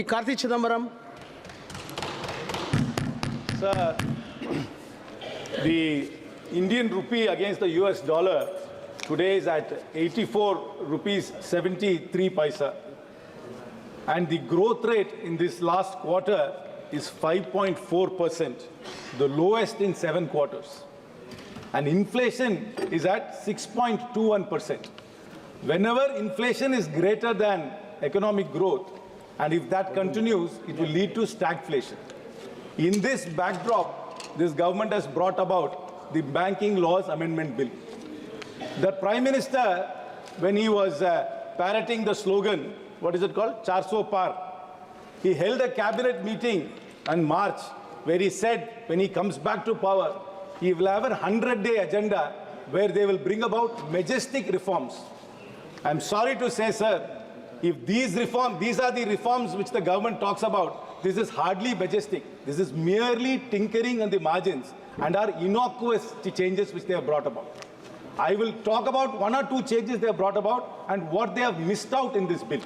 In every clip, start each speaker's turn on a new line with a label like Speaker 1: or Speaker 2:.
Speaker 1: Karthi Chidambaram.
Speaker 2: Sir, the Indian rupee against the US dollar today is at 84 rupees 73 paisa. And the growth rate in this last quarter is 5.4%, the lowest in 7 quarters. And inflation is at 6.21%. Whenever inflation is greater than economic growth, and if that continues, it will lead to stagflation. In this backdrop, this government has brought about the Banking Laws Amendment Bill. The Prime Minister, when he was parroting the slogan, what is it called? 400 par. He held a cabinet meeting in March where he said when he comes back to power, he will have a 100-day agenda where they will bring about majestic reforms. I'm sorry to say, sir, if these are the reforms which the government talks about, this is hardly majestic. This is merely tinkering on the margins and are innocuous changes which they have brought about. I will talk about 1 or 2 changes they have brought about and what they have missed out in this bill.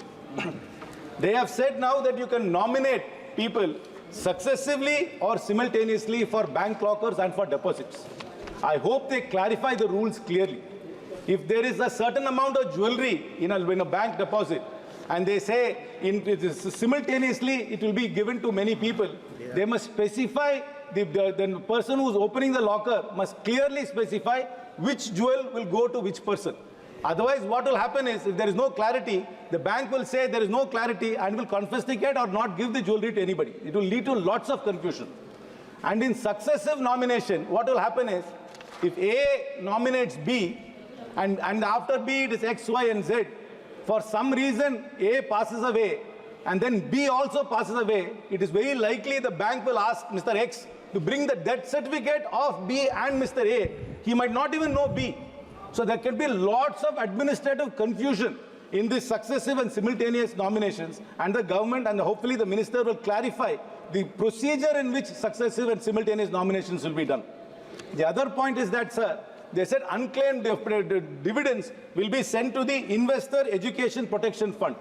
Speaker 2: They have said now that you can nominate people successively or simultaneously for bank lockers and for deposits. I hope they clarify the rules clearly. If there is a certain amount of jewelry in a bank deposit, and they say simultaneously it will be given to many people, they must specify, the person who is opening the locker must clearly specify which jewel will go to which person. Otherwise, what will happen is, if there is no clarity, the bank will say there is no clarity and will confiscate or not give the jewelry to anybody. It will lead to lots of confusion. And in successive nomination, what will happen is, if A nominates B, and after B it is X, Y, and Z, for some reason A passes away, and then B also passes away, it is very likely the bank will ask Mr. X to bring the death certificate of B and Mr. A. He might not even know B. So there can be lots of administrative confusion in these successive and simultaneous nominations, and the government and hopefully the minister will clarify the procedure in which successive and simultaneous nominations will be done. The other point is that, sir, they said unclaimed dividends will be sent to the Investor Education Protection Fund.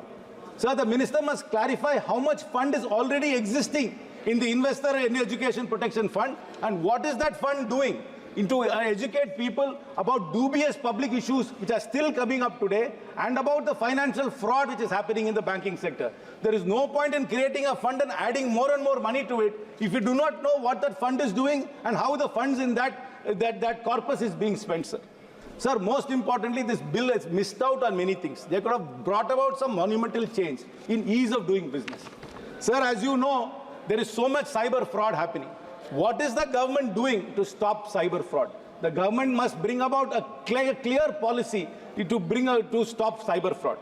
Speaker 2: Sir, the minister must clarify how much fund is already existing in the Investor Education Protection Fund and what is that fund doing to educate people about dubious public issues which are still coming up today and about the financial fraud which is happening in the banking sector. There is no point in creating a fund and adding more and more money to it if you do not know what that fund is doing and how the funds in that corpus is being spent, sir. Sir, most importantly, this bill has missed out on many things. They could have brought about some monumental change in ease of doing business. Sir, as you know, there is so much cyber fraud happening. What is the government doing to stop cyber fraud? The government must bring about a clear policy to stop cyber fraud.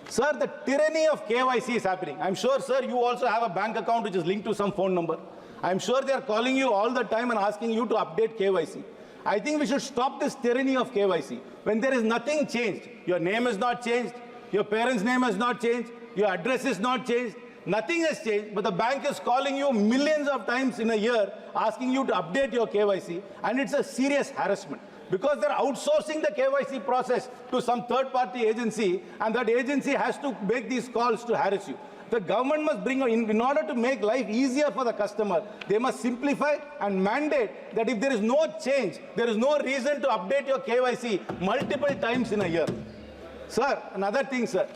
Speaker 2: Sir, the tyranny of KYC is happening. I'm sure, sir, you also have a bank account which is linked to some phone number. I'm sure they are calling you all the time and asking you to update KYC. I think we should stop this tyranny of KYC. When there is nothing changed, your name is not changed, your parents' name has not changed, your address is not changed, nothing has changed, but the bank is calling you millions of times in a year, asking you to update your KYC, and it's a serious harassment. Because they're outsourcing the KYC process to some third-party agency, and that agency has to make these calls to harass you. The government must bring, in order to make life easier for the customer, they must simplify and mandate that if there is no change, there is no reason to update your KYC multiple times in a year. Sir, another thing, sir.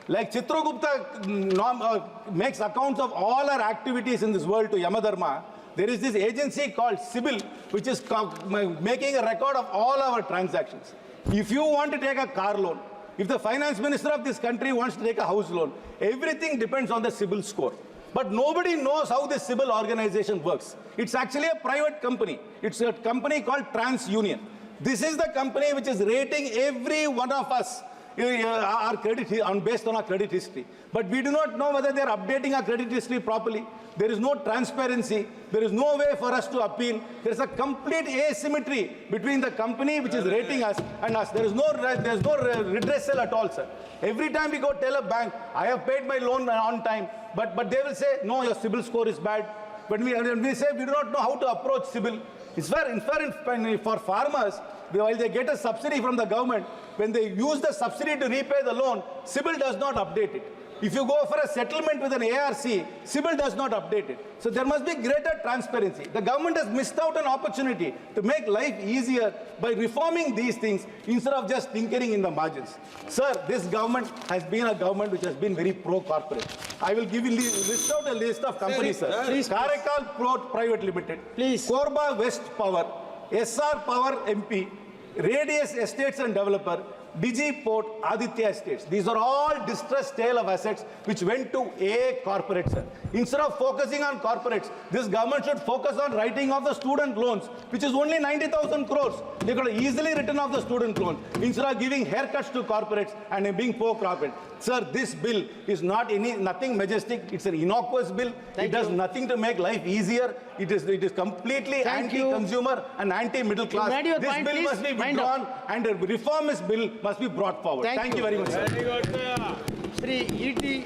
Speaker 2: Like Chitragupta makes accounts of all our activities in this world to Yamadharma, there is this agency called CIBIL, which is making a record of all our transactions. If you want to take a car loan, if the finance minister of this country wants to take a house loan, everything depends on the CIBIL score. But nobody knows how this CIBIL organization works. It's actually a private company. It's a company called TransUnion. This is the company which is rating every one of us our credit based on our credit history. But we do not know whether they are updating our credit history properly. There is no transparency. There is no way for us to appeal. There is a complete asymmetry between the company which is rating us and us. There is no redressal at all, sir. Every time we go tell a bank, I have paid my loan on time, but they will say, no, your CIBIL score is bad. But when we say we do not know how to approach CIBIL, it's fair for farmers, while they get a subsidy from the government, when they use the subsidy to repay the loan, CIBIL does not update it. If you go for a settlement with an ARC, CIBIL does not update it. So there must be greater transparency. The government has missed out an opportunity to make life easier by reforming these things instead of just tinkering in the margins. Sir, this government has been a government which has been very pro-corporate. I will give you list out a list of companies, sir.
Speaker 1: Please.
Speaker 2: Karakal Port Private Limited.
Speaker 1: Please.
Speaker 2: Korba West Power, SR Power MP, Radius Estates and Developer, Digi Port, Aditya Estates. These are all distressed sale of assets which went to a corporate, sir. Instead of focusing on corporates, this government should focus on writing off the student loans, which is only 90,000 crores. They could have easily written off the student loans instead of giving haircuts to corporates and being pro-corporate. Sir, this bill is nothing majestic. It's an innocuous bill. It does nothing to make life easier. It is completely anti-consumer and anti-middle class. This bill must be withdrawn and a reformist bill must be brought forward. Thank you very much, sir.
Speaker 1: Shri E.T.